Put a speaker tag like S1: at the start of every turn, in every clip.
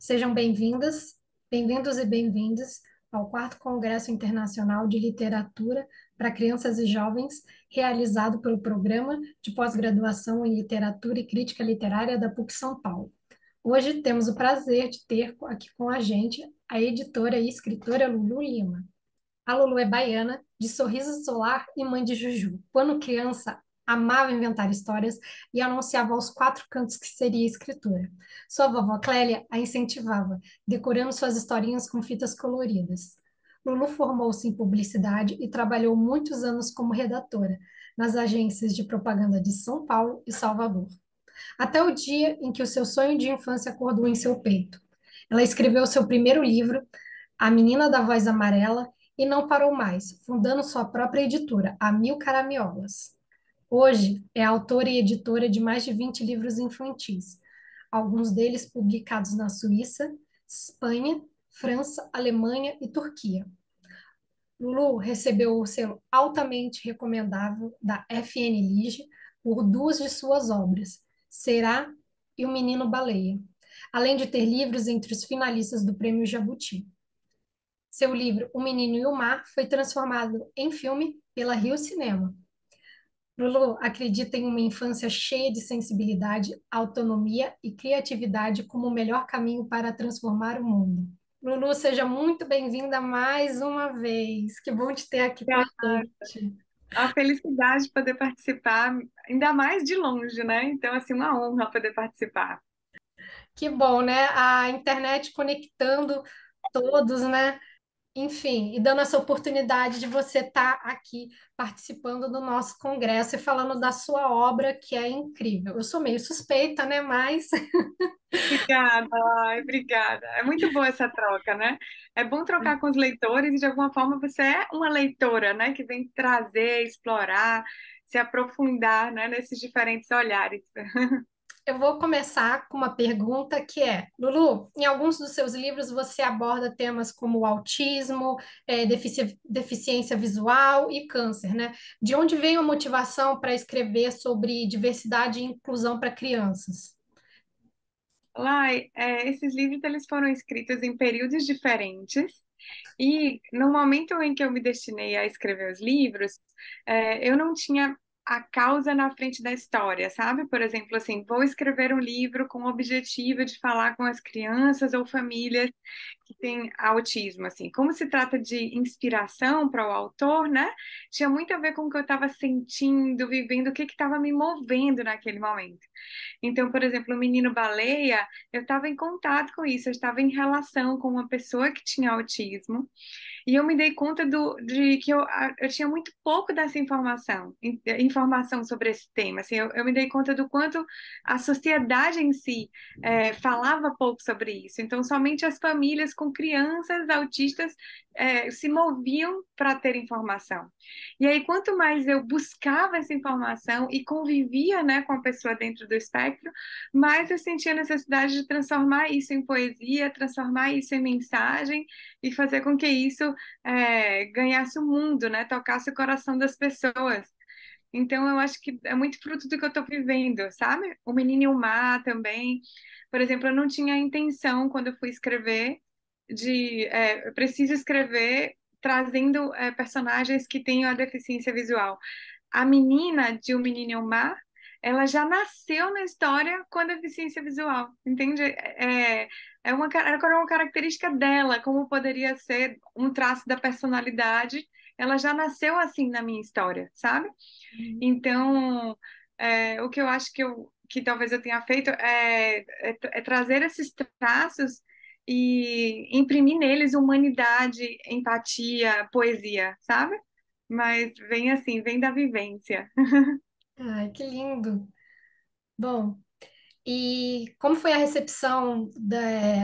S1: Sejam bem-vindas, bem-vindos e bem-vindas ao quarto Congresso Internacional de Literatura para Crianças e Jovens, realizado pelo Programa de Pós-Graduação em Literatura e Crítica Literária da PUC São Paulo. Hoje temos o prazer de ter aqui com a gente a editora e escritora Lulu Lima. A Lulu é baiana, de Sorriso Solar e mãe de Juju. Quando criança, amava inventar histórias e anunciava aos quatro cantos que seria escritora. Sua vovó Clélia a incentivava, decorando suas historinhas com fitas coloridas. Lulu formou-se em publicidade e trabalhou muitos anos como redatora nas agências de propaganda de São Paulo e Salvador, até o dia em que o seu sonho de infância acordou em seu peito. Ela escreveu seu primeiro livro, A Menina da Voz Amarela, e não parou mais, fundando sua própria editora, a Mil Caramiolas. Hoje é autora e editora de mais de 20 livros infantis, alguns deles publicados na Suíça, Espanha, França, Alemanha e Turquia. Lulu recebeu o selo altamente recomendável da FN Lige por duas de suas obras, Será e O Menino Baleia, além de ter livros entre os finalistas do Prêmio Jabuti. Seu livro O Menino e o Mar foi transformado em filme pela Rio Cinema. Lulu acredita em uma infância cheia de sensibilidade, autonomia e criatividade como o melhor caminho para transformar o mundo. Lulu, seja muito bem-vinda mais uma vez. Que bom te ter aqui com a
S2: Obrigada.
S1: gente.
S2: A felicidade de poder participar, ainda mais de longe, né? Então, assim, uma honra poder participar.
S1: Que bom, né? A internet conectando todos, né? Enfim, e dando essa oportunidade de você estar aqui participando do nosso congresso e falando da sua obra, que é incrível. Eu sou meio suspeita, né? Mas
S2: Obrigada, ai, obrigada. É muito boa essa troca, né? É bom trocar com os leitores e, de alguma forma, você é uma leitora, né? Que vem trazer, explorar, se aprofundar, né? Nesses diferentes olhares.
S1: eu vou começar com uma pergunta que é, Lulu, em alguns dos seus livros você aborda temas como o autismo, deficiência visual e câncer, né? De onde veio a motivação para escrever sobre diversidade e inclusão para crianças?
S2: Lá, esses livros eles foram escritos em períodos diferentes e no momento em que eu me destinei a escrever os livros, eu não tinha a causa na frente da história, sabe? Por exemplo, assim, vou escrever um livro com o objetivo de falar com as crianças ou famílias que têm autismo, assim. Como se trata de inspiração para o autor, né? Tinha muito a ver com o que eu estava sentindo, vivendo, o que estava me movendo naquele momento. Então, por exemplo, o Menino Baleia, eu estava em contato com isso, eu estava em relação com uma pessoa que tinha autismo, e eu me dei conta de que eu tinha muito pouco dessa informação, informação sobre esse tema. Assim, eu me dei conta do quanto a sociedade em si falava pouco sobre isso. Então, somente as famílias com crianças autistas se moviam para ter informação. E aí, quanto mais eu buscava essa informação e convivia, né, com a pessoa dentro do espectro, mais eu sentia a necessidade de transformar isso em poesia, transformar isso em mensagem e fazer com que isso ganhasse o mundo, né, tocasse o coração das pessoas. Então, eu acho que é muito fruto do que eu estou vivendo, sabe? O Menino e o Mar também. Por exemplo, eu não tinha a intenção, quando eu fui escrever, eu preciso escrever trazendo personagens que tenham a deficiência visual. A menina de O Menino e o Mar, ela já nasceu na história com a deficiência visual, entende? Era uma característica dela, como poderia ser um traço da personalidade. Ela já nasceu assim na minha história, sabe? Então, o que eu acho que talvez eu tenha feito é trazer esses traços e imprimir neles humanidade, empatia, poesia, sabe? Mas vem assim, vem da vivência.
S1: Ai, que lindo. Bom, e como foi a recepção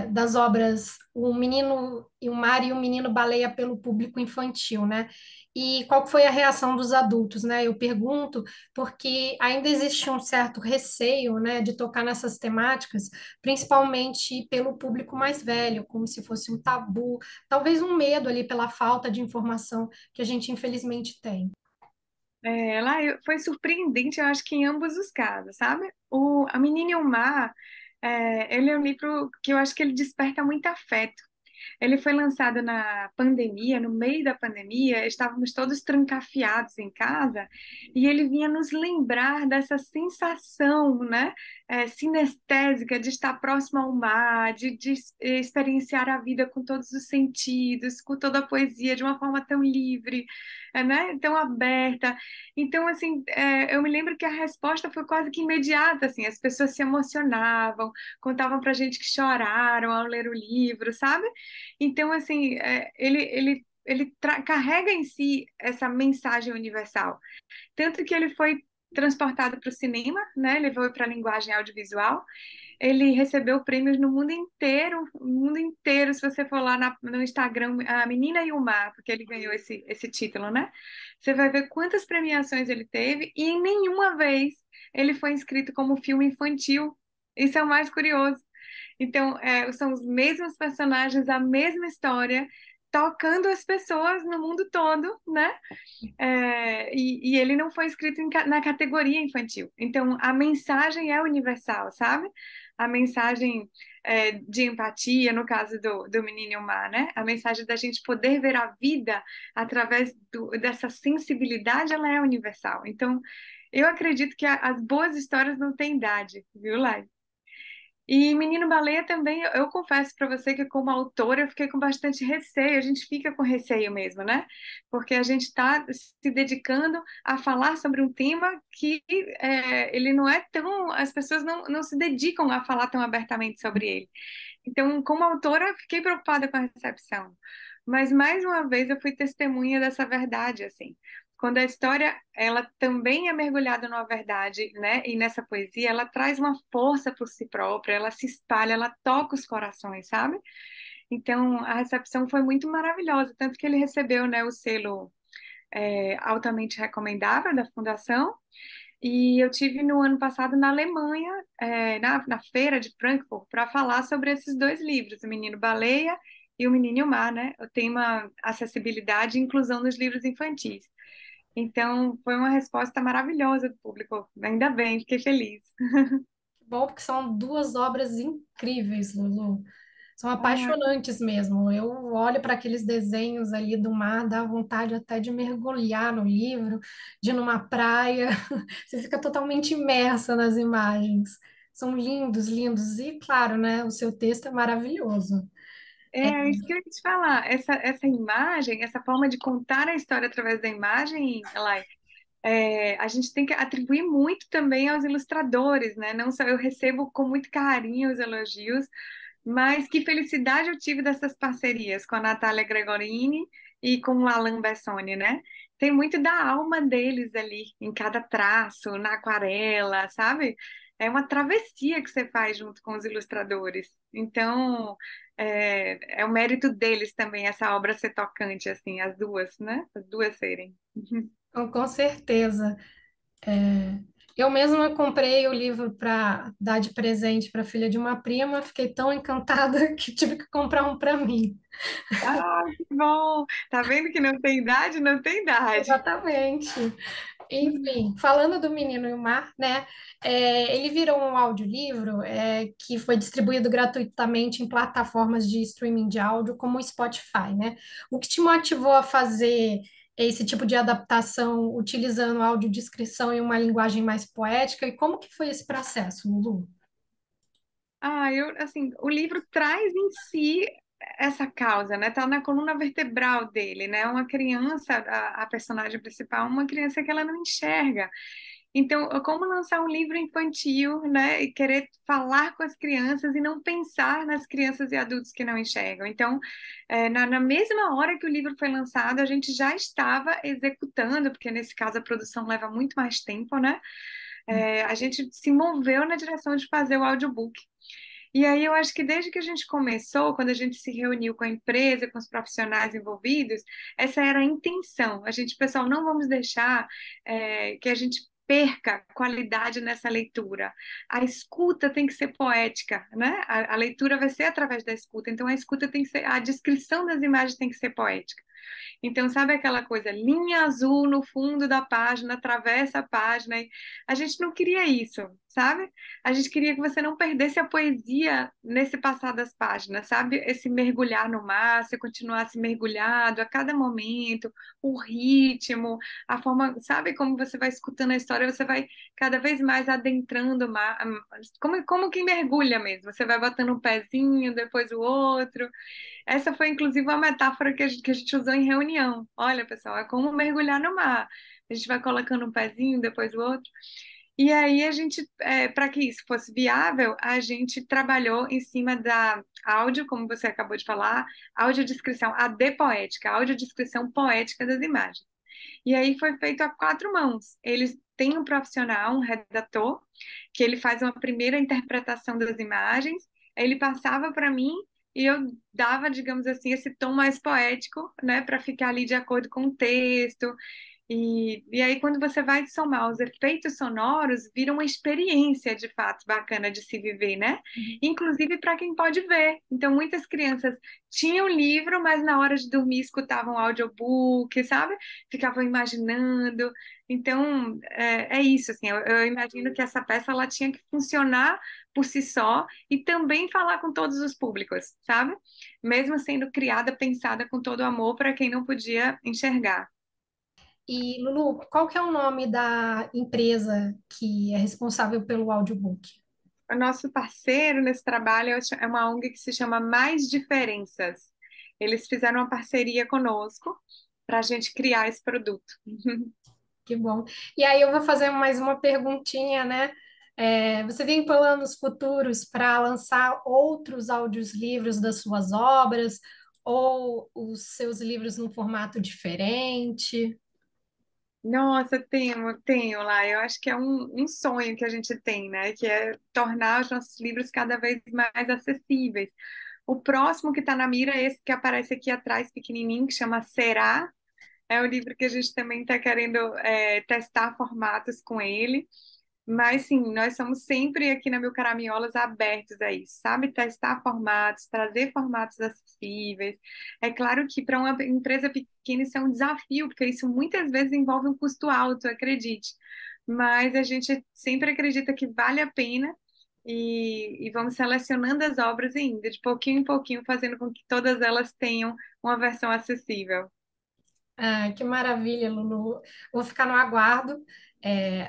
S1: das obras O Menino e o Mar e O Menino Baleia pelo público infantil, né? E qual foi a reação dos adultos, né? Eu pergunto porque ainda existe um certo receio, né, de tocar nessas temáticas, principalmente pelo público mais velho, como se fosse um tabu, talvez um medo ali pela falta de informação que a gente infelizmente tem.
S2: Foi surpreendente, eu acho que em ambos os casos, sabe? A Menina e o Mar, Ele é um livro que eu acho que ele desperta muito afeto. Ele foi lançado na pandemia, no meio da pandemia, estávamos todos trancafiados em casa, e ele vinha nos lembrar dessa sensação, né, sinestésica de estar próximo ao mar, de experienciar a vida com todos os sentidos, com toda a poesia, de uma forma tão livre, né, tão aberta. Então, assim, eu me lembro que a resposta foi quase que imediata, assim, as pessoas se emocionavam, contavam pra gente que choraram ao ler o livro, sabe? Então, assim, carrega em si essa mensagem universal. Tanto que ele foi transportado para o cinema, né? Ele foi para a linguagem audiovisual. Ele recebeu prêmios no mundo inteiro, no mundo inteiro. Se você for lá no Instagram, a Menina e o Mar, porque ele ganhou esse título, né? Você vai ver quantas premiações ele teve e em nenhuma vez ele foi inscrito como filme infantil. Isso é o mais curioso. Então, são os mesmos personagens, a mesma história, tocando as pessoas no mundo todo, né? E ele não foi escrito na categoria infantil. Então, a mensagem é universal, sabe? A mensagem de empatia, no caso do Menino e o Mar, né? A mensagem da gente poder ver a vida através dessa sensibilidade, ela é universal. Então, eu acredito que as boas histórias não têm idade, viu, Lai? E Menino Baleia também, eu confesso para você que como autora eu fiquei com bastante receio, a gente fica com receio mesmo, né? Porque a gente está se dedicando a falar sobre um tema que ele não é tão, as pessoas não se dedicam a falar tão abertamente sobre ele. Então, como autora, fiquei preocupada com a recepção. Mas, mais uma vez, eu fui testemunha dessa verdade, assim. Quando a história, ela também é mergulhada numa verdade, né? E nessa poesia, ela traz uma força por si própria, ela se espalha, ela toca os corações, sabe? Então, a recepção foi muito maravilhosa, tanto que ele recebeu, né, o selo altamente recomendável da Fundação, e eu tive no ano passado na Alemanha, na feira de Frankfurt, para falar sobre esses dois livros, O Menino Baleia e O Menino e o Mar, né? O tema acessibilidade e inclusão nos livros infantis. Então, foi uma resposta maravilhosa do público. Ainda bem, fiquei feliz.
S1: Bom, porque são duas obras incríveis, Lulu. São
S2: Ah,
S1: apaixonantes mesmo. Eu olho para aqueles desenhos ali do mar, dá vontade até de mergulhar no livro, de ir numa praia. Você fica totalmente imersa nas imagens. São lindos, lindos. E, claro, né, o seu texto é maravilhoso.
S2: isso que eu ia te falar. Essa imagem, essa forma de contar a história através da imagem, Elai, a gente tem que atribuir muito também aos ilustradores, né? Não só eu recebo com muito carinho os elogios, mas que felicidade eu tive dessas parcerias com a Natália Gregorini e com o Alain Bessoni, né? Tem muito da alma deles ali, em cada traço, na aquarela, sabe? É uma travessia que você faz junto com os ilustradores. Então, é o mérito deles também, essa obra ser tocante, assim, as duas, né? As duas serem.
S1: Com certeza. Eu mesma comprei o livro para dar de presente para a filha de uma prima, fiquei tão encantada que tive que comprar um para mim.
S2: Ah, que bom! Tá vendo que não tem idade? Não tem idade.
S1: Exatamente. Enfim, falando do Menino e o Mar, né? Ele virou um audiolivro que foi distribuído gratuitamente em plataformas de streaming de áudio como o Spotify, né? O que te motivou a fazer esse tipo de adaptação utilizando audiodescrição em uma linguagem mais poética e como que foi esse processo, Lulu?
S2: Assim, o livro traz em si essa causa, né? Tá na coluna vertebral dele, né? Uma criança, a personagem principal, uma criança que ela não enxerga. Então, como lançar um livro infantil, né? E querer falar com as crianças e não pensar nas crianças e adultos que não enxergam. Então, na mesma hora que o livro foi lançado, a gente já estava executando, porque nesse caso a produção leva muito mais tempo, né? A gente se moveu na direção de fazer o audiobook. E aí eu acho que desde que a gente começou, quando a gente se reuniu com a empresa, com os profissionais envolvidos, essa era a intenção. A gente, pessoal, não vamos deixar que a gente perca qualidade nessa leitura. A escuta tem que ser poética, né? A leitura vai ser através da escuta, então a escuta tem que ser, a descrição das imagens tem que ser poética. Então, sabe aquela coisa, linha azul no fundo da página, atravessa a página. E a gente não queria isso, sabe? A gente queria que você não perdesse a poesia nesse passar das páginas, sabe? Esse mergulhar no mar, você continuasse mergulhado a cada momento, o ritmo, a forma, sabe? Como você vai escutando a história, você vai cada vez mais adentrando o mar, como quem mergulha mesmo. Você vai botando um pezinho, depois o outro. Essa foi, inclusive, uma metáfora que a gente usou em reunião. Olha, pessoal, é como mergulhar no mar. A gente vai colocando um pezinho, depois o outro. E aí a gente, para que isso fosse viável, a gente trabalhou em cima da áudio, como você acabou de falar, audiodescrição, AD poética, audiodescrição poética das imagens. E aí foi feito a quatro mãos. Eles têm um profissional, um redator, que ele faz uma primeira interpretação das imagens, aí ele passava para mim e eu dava, digamos assim, esse tom mais poético, né, para ficar ali de acordo com o texto. E aí, quando você vai somar os efeitos sonoros, vira uma experiência de fato bacana de se viver, né? Inclusive para quem pode ver. Então, muitas crianças tinham livro, mas na hora de dormir escutavam audiobook, sabe? Ficavam imaginando. Então, é isso, assim. Eu imagino que essa peça ela tinha que funcionar por si só e também falar com todos os públicos, sabe? Mesmo sendo criada, pensada com todo amor para quem não podia enxergar.
S1: E, Lulu, qual que é o nome da empresa que é responsável pelo audiobook?
S2: O nosso parceiro nesse trabalho é uma ONG que se chama Mais Diferenças. Eles fizeram uma parceria conosco para a gente criar esse produto.
S1: Que bom. E aí eu vou fazer mais uma perguntinha, né? Você tem planos futuros para lançar outros audiolivros das suas obras ou os seus livros num formato diferente?
S2: Nossa, tenho lá. Eu acho que é um sonho que a gente tem, né? Que é tornar os nossos livros cada vez mais acessíveis. O próximo que está na mira é esse que aparece aqui atrás, pequenininho, que chama Será. É o livro que a gente também está querendo testar formatos com ele. Mas sim, nós somos sempre aqui na Mil Caraminholas abertos a isso, sabe? Testar formatos, trazer formatos acessíveis. É claro que para uma empresa pequena isso é um desafio, porque isso muitas vezes envolve um custo alto, acredite. Mas a gente sempre acredita que vale a pena e vamos selecionando as obras ainda, de pouquinho em pouquinho, fazendo com que todas elas tenham uma versão acessível.
S1: Ah, que maravilha, Lulu. Vou ficar no aguardo,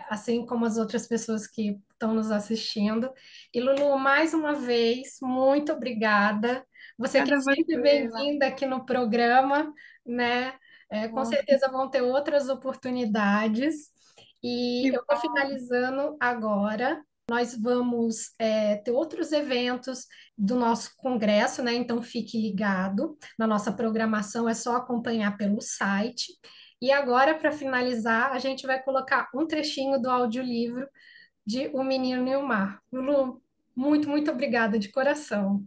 S1: assim como as outras pessoas que estão nos assistindo. E, Lulu, mais uma vez, muito obrigada. Você que é
S2: Cada
S1: sempre
S2: você, lá.
S1: bem-vinda aqui no programa, né? Com certeza vão ter outras oportunidades. E
S2: Que
S1: eu vou
S2: bom.
S1: finalizando agora. Nós vamos, ter outros eventos do nosso congresso, né? Então fique ligado. Na nossa programação é só acompanhar pelo site. E agora, para finalizar, a gente vai colocar um trechinho do audiolivro de O Menino e o Mar. Lulu, muito, muito obrigada de coração.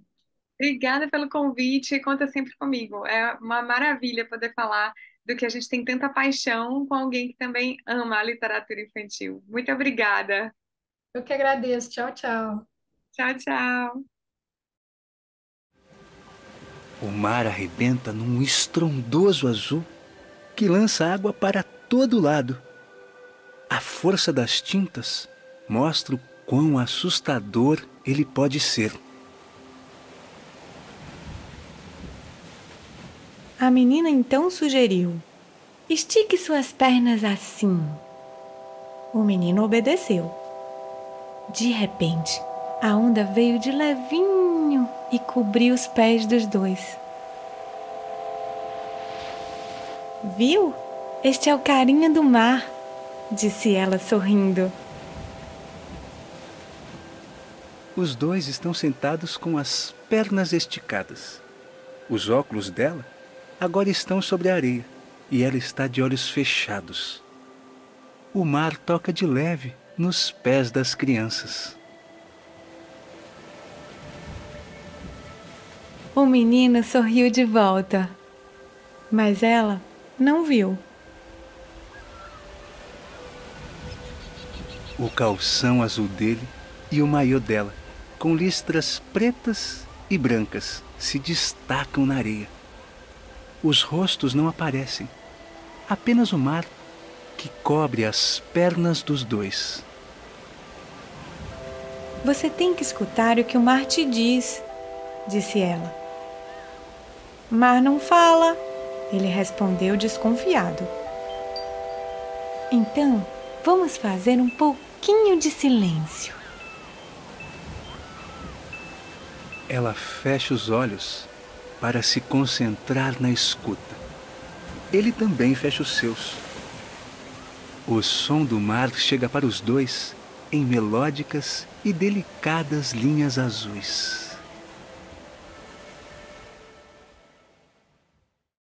S2: Obrigada pelo convite, conta sempre comigo. É uma maravilha poder falar do que a gente tem tanta paixão com alguém que também ama a literatura infantil. Muito obrigada.
S1: Eu que agradeço. Tchau, tchau.
S2: Tchau, tchau.
S3: O mar arrebenta num estrondoso azul que lança água para todo lado. A força das tintas mostra o quão assustador ele pode ser.
S4: A menina então sugeriu: estique suas pernas assim. O menino obedeceu. De repente, a onda veio de levinho e cobriu os pés dos dois. Viu? Este é o carinha do mar, disse ela sorrindo.
S3: Os dois estão sentados com as pernas esticadas. Os óculos dela agora estão sobre a areia e ela está de olhos fechados. O mar toca de leve nos pés das crianças.
S4: O menino sorriu de volta, mas ela não viu.
S3: O calção azul dele e o maiô dela, com listras pretas e brancas, se destacam na areia. Os rostos não aparecem, apenas o mar que cobre as pernas dos dois.
S4: Você tem que escutar o que o mar te diz, disse ela. Mar não fala, ele respondeu desconfiado. Então, vamos fazer um pouquinho de silêncio.
S3: Ela fecha os olhos para se concentrar na escuta. Ele também fecha os seus. O som do mar chega para os dois em melódicas e delicadas linhas azuis.